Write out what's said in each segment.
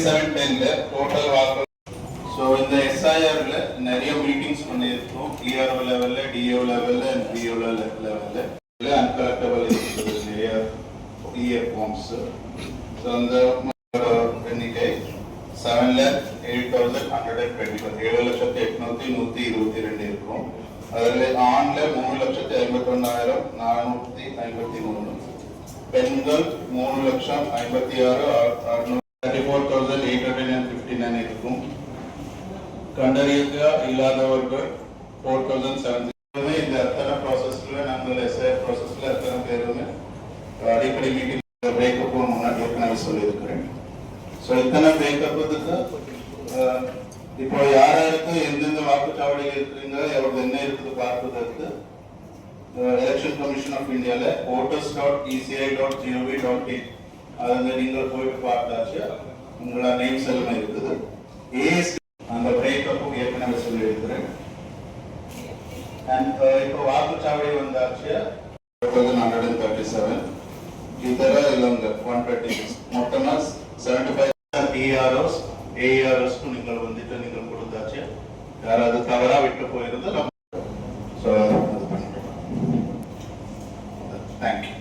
2710 total வாக்கு. So இந்த SIR நிறைய மீட்டிங்ஸ் பண்ணியிருக்கோம். ERO லெவல்ல, DO லெவல்ல and PO லெவல்ல அன்கலெக்டபிள் இருக்குது நிறைய EF forms. So அந்த எண்ணிக்கை 7,08,124 7,822 இருக்கும். அதில் ஆண்ல 3,51,453, பெண்கள் 3,56,859 இருக்கும். கண்டறிய இல்லாதவர்கள் 4,007. இந்த அத்தனை ப்ராசஸ்ல நாங்கள் SIR ப்ராசஸ்ல அத்தனை பேருமே அடிக்கடி மீட்டிங் பிரேக்கப் முன்னாடி ஏற்கனவே சொல்லியிருக்கிறேன். ஸோ இத்தனை பிரேக்கப்புக்கு இப்போ யாராருக்கு எந்தெந்த வாக்குச்சாவடியில் இருக்கிறீங்க எவ்வளவு என்ன இருக்குது பார்ப்பதற்கு எலெக்ஷன் கமிஷன் ஆஃப் இந்தியாவில் voters.eci.gov.in அதில் நீங்கள் போயிட்டு பார்த்தாச்சு உங்களோட நேம்ஸ் எல்லாமே இருக்குது. அந்த பிரேக்கப்பும் ஏற்கனவே சொல்லியிருக்கிறேன். அண்ட் இப்போ வாக்குச்சாவடி வந்தாச்சு 137, இதர இலங்கை 126, மொத்தமாக 75 EROs AEROs நீங்கள் வந்துட்டு நீங்கள் கொடுத்தாச்சு. யாராவது தவறா விட்டு போயிருந்தா நம்ம தேங்க்யூ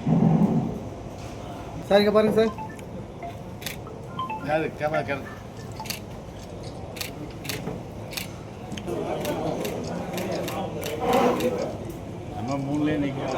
சார். இங்க பாருங்க சார், யாரு கேமரா நம்ம மூணுலேயே நிற்கிறோம்.